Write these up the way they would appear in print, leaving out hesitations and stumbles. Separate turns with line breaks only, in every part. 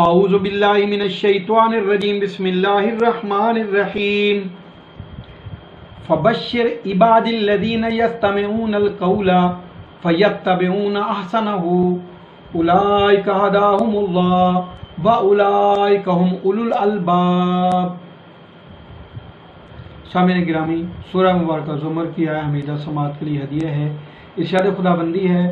اعوذ باللہ من الشیطان الرجیم بسم اللہ الرحمن الرحیم فبشر عباد الذین یستمعون القول فیتبعون احسنہ اولئک ھداھم اللہ واولئک ھم اولو الالباب۔ سامعین گرامی، سورہ مبارکہ زمر کی آیہ حمیدہ سماعت کے لیے ہدیہ ہے، ارشاد خدا بندی ہے،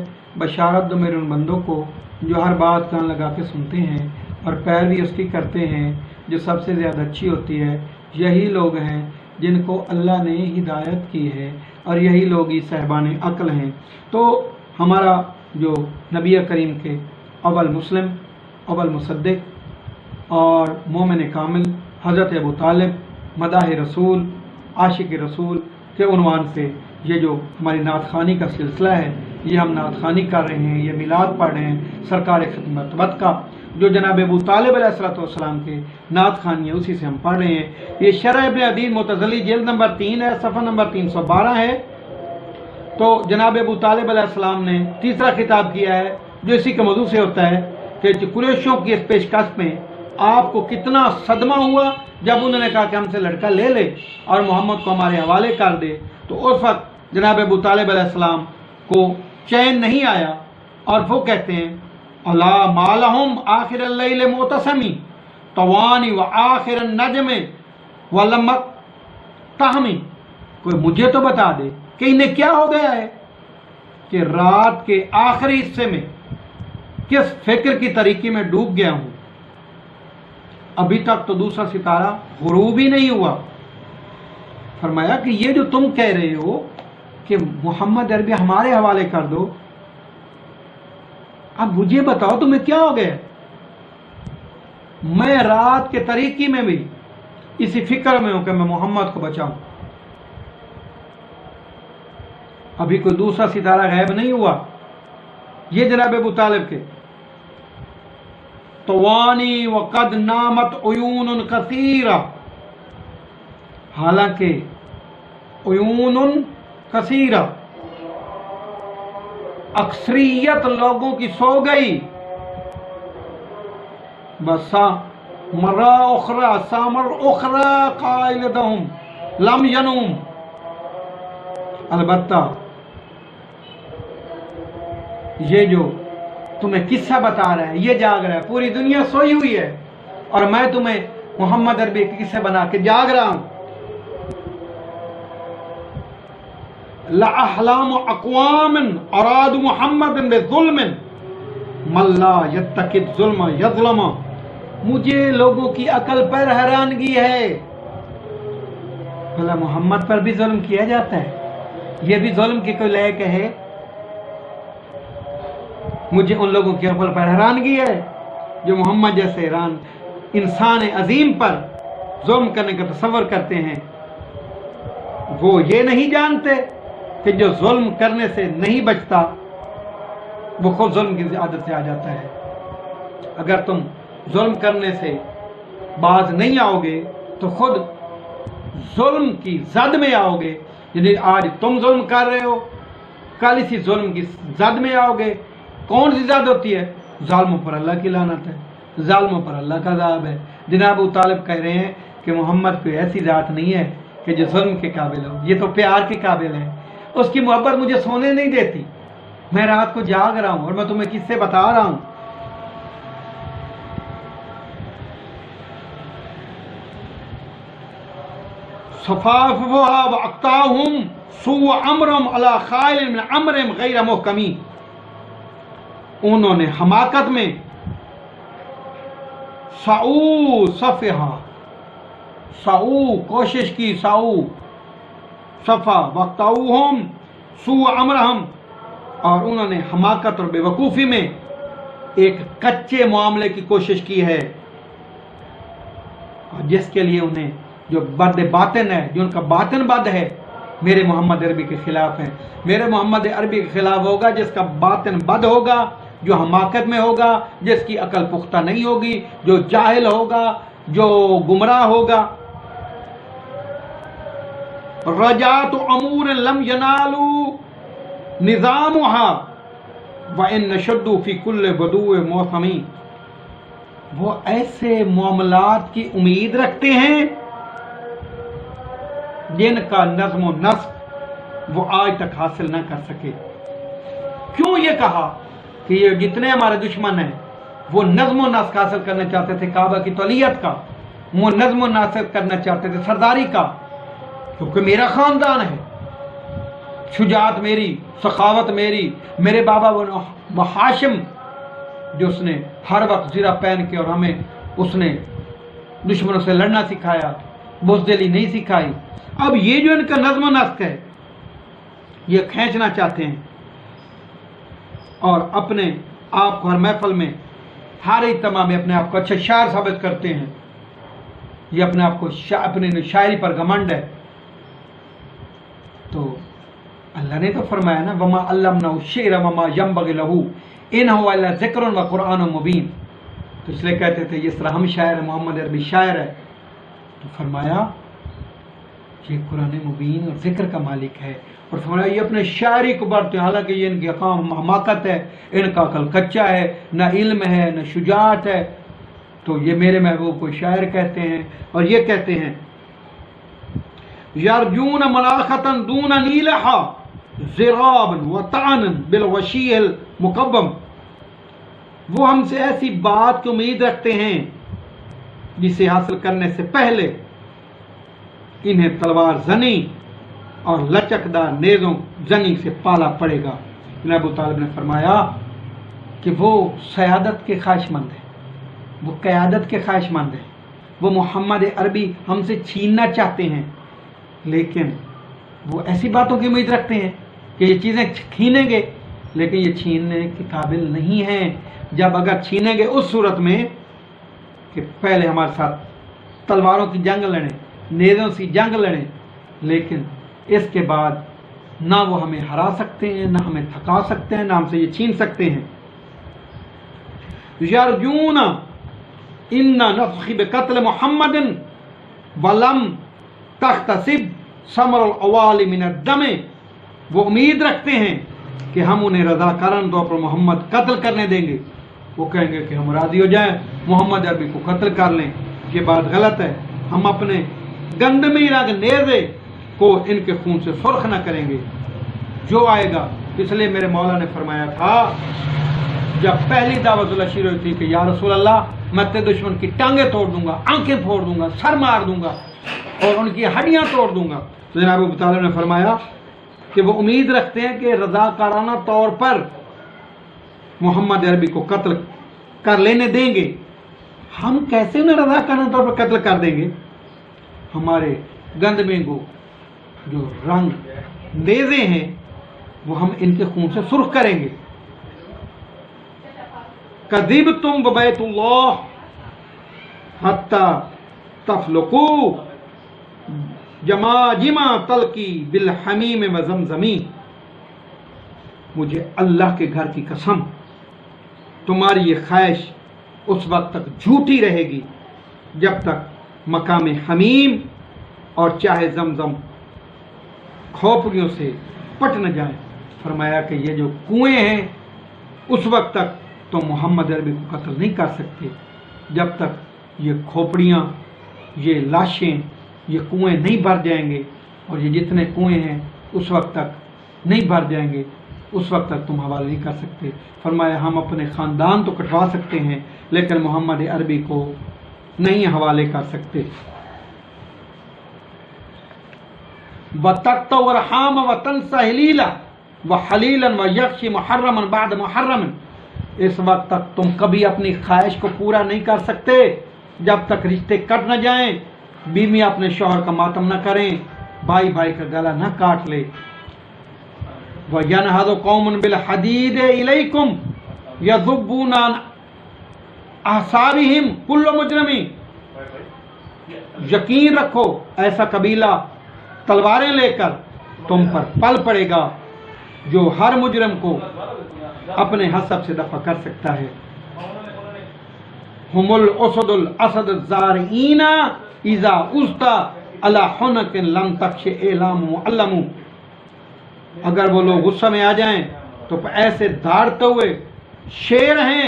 بشارت دو میرے ان بندوں کو جو ہر بات کان لگا کے سنتے ہیں اور پیروی اس کی کرتے ہیں جو سب سے زیادہ اچھی ہوتی ہے۔ یہی لوگ ہیں جن کو اللہ نے ہدایت کی ہے اور یہی لوگ ہی صاحبان عقل ہیں۔ تو ہمارا جو نبی کریم کے اول مسلم، اول مصدق اور مومن کامل حضرت ابو طالب مداح رسول، عاشق رسول کے عنوان سے یہ جو ہماری نعت خوانی کا سلسلہ ہے، یہ ہم نعت خوانی کر رہے ہیں، یہ میلاد پڑھ رہے ہیں سرکار ختم مرتبت کا، جو جناب ابو طالب علیہ السلام کے نعت خوانی ہے، اسی سے ہم پڑھ رہے ہیں۔ یہ شرح ابن عدی متزلی جلد نمبر 3 ہے، صفحہ نمبر 312 ہے۔ تو جناب ابو طالب علیہ السلام نے تیسرا خطاب کیا ہے جو اسی کے موضوع سے ہوتا ہے کہ قریشوں کی اس پیشکش میں آپ کو کتنا صدمہ ہوا جب انہوں نے کہا کہ ہم سے لڑکا لے لے اور محمد کو ہمارے حوالے کر دے۔ تو اس وقت جناب ابو طالب علیہ السلام کو چین نہیں آیا اور وہ کہتے ہیں الا مالہم آخر اللیل معتصمی طوانی و آخر النجم ولمک تہمی، کوئی مجھے تو بتا دے کہ انہیں کیا ہو گیا ہے کہ رات کے آخری حصے میں کس فکر کی طریقے میں ڈوب گیا ہوں، ابھی تک تو دوسرا ستارہ غروب ہی نہیں ہوا۔ فرمایا کہ یہ جو تم کہہ رہے ہو کہ محمد عربی ہمارے حوالے کر دو، اب مجھے بتاؤ تمہیں کیا ہو گیا؟ میں رات کے طریقے میں بھی اسی فکر میں ہوں کہ میں محمد کو بچاؤں، ابھی کوئی دوسرا ستارہ غائب نہیں ہوا۔ یہ جناب ابو طالب کے توانی وقد نامت عیون کثیرہ، حالانکہ عیون کثیرہ اکثریت لوگوں کی سو گئی، بسا مرا اخرى سامر اخرى قائلتهم لم ینوم، البتہ یہ جو تمہیں قصہ بتا رہا ہے یہ جاگ رہا ہے، پوری دنیا سوئی ہوئی ہے اور میں تمہیں محمد عربی کے قصے بنا کے جاگ رہا ہوں۔ لَأَحْلَامُ أَقْوَامٍ أَرَادُوا مُحَمَّدًا بِظُلْمٍ مَنْ لَا يَتَّقِ الظُّلْمَ يَظْلَمُ، مجھے لوگوں کی عقل پر حیرانگی ہے، بھلا محمد پر بھی ظلم کیا جاتا ہے؟ یہ بھی ظلم کی کوئی لائق ہے؟ مجھے ان لوگوں کی عقل پر حیرانگی ہے جو محمد جیسے انسان عظیم پر ظلم کرنے کا تصور کرتے ہیں۔ وہ یہ نہیں جانتے کہ جو ظلم کرنے سے نہیں بچتا وہ خود ظلم کی عادت سے آ جاتا ہے۔ اگر تم ظلم کرنے سے باز نہیں آؤ گے تو خود ظلم کی زد میں آؤ گے، یعنی آج تم ظلم کر رہے ہو، کل اسی ظلم کی زد میں آؤ گے۔ کون سی زد ہوتی ہے؟ ظالموں پر اللہ کی لعنت ہے، ظالموں پر اللہ کا عذاب ہے۔ جناب ابو طالب کہہ رہے ہیں کہ محمد کوئی ایسی ذات نہیں ہے کہ جو ظلم کے قابل ہو، یہ تو پیار کے قابل ہے۔ اس کی محبت مجھے سونے نہیں دیتی، میں رات کو جاگ رہا ہوں اور میں تمہیں کس سے بتا رہا ہوں۔ صفافها واقطاهم سوء امرهم على خائل من امرهم غیر محکمی، انہوں نے حماقت میں کوشش کی، صفا وقتاؤہم سوء امرہم، اور انہوں نے حماقت اور بے وقوفی میں ایک کچے معاملے کی کوشش کی ہے، اور جس کے لیے انہیں جو بد باطن ہے، جو ان کا باطن بد ہے، میرے محمد عربی کے خلاف ہیں۔ میرے محمد عربی کے خلاف ہوگا جس کا باطن بد ہوگا، جو حماقت میں ہوگا، جس کی عقل پختہ نہیں ہوگی، جو جاہل ہوگا، جو گمراہ ہوگا۔ رجعت امور لم ینالوا نظامها وان شدوا فی کل بدو موسمی، وہ ایسے معاملات کی امید رکھتے ہیں جن کا نظم و نسق وہ آج تک حاصل نہ کر سکے۔ کیوں یہ کہا کہ یہ جتنے ہمارے دشمن ہیں وہ نظم و نسق حاصل کرنا چاہتے تھے کعبہ کی تولیت کا، وہ نظم و نسق کرنا چاہتے تھے سرداری کا، کیونکہ میرا خاندان ہے، شجاعت میری، سخاوت میری، میرے بابا وہ ہاشم جو اس نے ہر وقت زرہ پہن کے اور ہمیں اس نے دشمنوں سے لڑنا سکھایا، بزدلی نہیں سکھائی۔ اب یہ جو ان کا نظم و نسق ہے یہ کھینچنا چاہتے ہیں اور اپنے آپ کو ہر محفل میں ہر اجتماع میں اپنے آپ کو اچھا شاعر ثابت کرتے ہیں، یہ اپنے آپ کو اپنے شاعری پر گھمنڈ ہے۔ تو اللہ نے تو فرمایا نا وما علمناه الشعر وما ينبغي له ان هو الا ذکر و قرآن مبین، تو اس لیے کہتے تھے جس طرح ہم شاعر ہیں، محمد عربی شاعر ہے، تو فرمایا یہ قرآن مبین اور ذکر کا مالک ہے، اور فرمایا یہ اپنے شاعری کو بڑھتے ہیں، حالانکہ یہ ان کی حماقت ہے، ان کا عقل کچا ہے، نہ علم ہے نہ شجاعت ہے، تو یہ میرے محبوب کو شاعر کہتے ہیں۔ اور یہ کہتے ہیں یرجون ملاختا دون نیلہا ضرابا وطعنا بالغشی المقبم، وہ ہم سے ایسی بات کی امید رکھتے ہیں جسے حاصل کرنے سے پہلے انہیں تلوار زنی اور لچکدار نیزوں زنی سے پالا پڑے گا۔ ابو طالب نے فرمایا کہ وہ سیادت کے خواہش مند ہیں، وہ قیادت کے خواہش مند ہیں، وہ محمد عربی ہم سے چھیننا چاہتے ہیں، لیکن وہ ایسی باتوں کی امید رکھتے ہیں کہ یہ چیزیں چھینیں گے، لیکن یہ چھیننے کے قابل نہیں ہیں۔ جب اگر چھینیں گے اس صورت میں کہ پہلے ہمارے ساتھ تلواروں کی جنگ لڑیں، نیزوں سے جنگ لڑیں، لیکن اس کے بعد نہ وہ ہمیں ہرا سکتے ہیں، نہ ہمیں تھکا سکتے ہیں، نہ ہم سے یہ چھین سکتے ہیں۔ یرجون ان نفخ بقتل محمد ولم تختصب ثمر الاوال من الدم، وہ امید رکھتے ہیں کہ ہم انہیں رضاکارانہ طور پر محمد قتل کرنے دیں گے، وہ کہیں گے کہ ہم راضی ہو جائیں محمد عربی کو قتل کر لیں۔ یہ بات غلط ہے، ہم اپنے گندمی رنگ نیزے کو ان کے خون سے سرخ نہ کریں گے جو آئے گا۔ اس لیے میرے مولا نے فرمایا تھا جب پہلی دعوت اللہ شروع ہوئی تھی کہ یا رسول اللہ میں تیرے دشمن کی ٹانگیں توڑ دوں گا، آنکھیں پھوڑ دوں گا، سر مار دوں گا اور ان کی ہڈیاں توڑ دوں گا، تو جناب ابو طالب نے فرمایا کہ وہ امید رکھتے ہیں کہ رضاکارانہ طور پر محمد عربی کو قتل کر لینے دیں گے۔ ہم کیسے انہیں رضاکارانہ طور پر قتل کر دیں گے؟ ہمارے گندمے کو جو رنگ نیزے ہیں وہ ہم ان کے خون سے سرخ کریں گے۔ کذبتم ببیت اللہ حتی تفلقوا جماجما تلقی بالحمیم و زمزمی، مجھے اللہ کے گھر کی قسم تمہاری یہ خواہش اس وقت تک جھوٹی رہے گی جب تک مقام حمیم اور چاہے زمزم کھوپڑیوں سے پٹ نہ جائیں۔ فرمایا کہ یہ جو کنویں ہیں اس وقت تک تم محمد عربی کو قتل نہیں کر سکتے جب تک یہ کھوپڑیاں، یہ لاشیں، یہ کنویں نہیں بھر جائیں گے، اور یہ جتنے کنویں ہیں اس وقت تک نہیں بھر جائیں گے، اس وقت تک تم حوالہ نہیں کر سکتے۔ فرمایا ہم اپنے خاندان تو کٹوا سکتے ہیں لیکن محمد عربی کو نہیں حوالے کر سکتے۔ وَتَقْطَعُ الْأَرْحَامَ وَتَنْسَى حِلِيلًا وَحَلِيلًا وَيَغْشِي مُحَرَّمًا بَعْدَ مُحَرَّمٍ، اس وقت تک تم کبھی اپنی خواہش کو پورا نہیں کر سکتے جب تک رشتے کٹ نہ جائیں، بیویاں اپنے شوہر کا ماتم نہ کریں، بھائی بھائی کا گلا نہ کاٹ لے۔ وَيَنْهَضُ قَوْمٌ بِالْحَدِيدِ إِلَيْكُمْ يَذُبُّونَ عَنْ أَعْصَابِهِمْ كُلُّ مُجْرِمٍ، یقین رکھو ایسا قبیلہ تلواریں لے کر تم پر پل پڑے گا جو ہر مجرم کو اپنے حسب سے دفع کر سکتا ہے۔ ہم الاسد الاسد الزارعین اذا استا علی حنق لم تخش اعلام معلم، اگر وہ لوگ غصہ میں آ جائیں تو ایسے دھاڑتے ہوئے شیر ہیں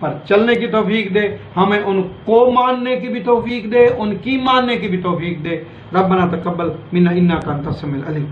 پر چلنے کی توفیق دے، ہمیں ان کو ماننے کی بھی توفیق دے، ان کی ماننے کی بھی توفیق دے۔ ربنا تقبل منا انک انت السمیع العلیم۔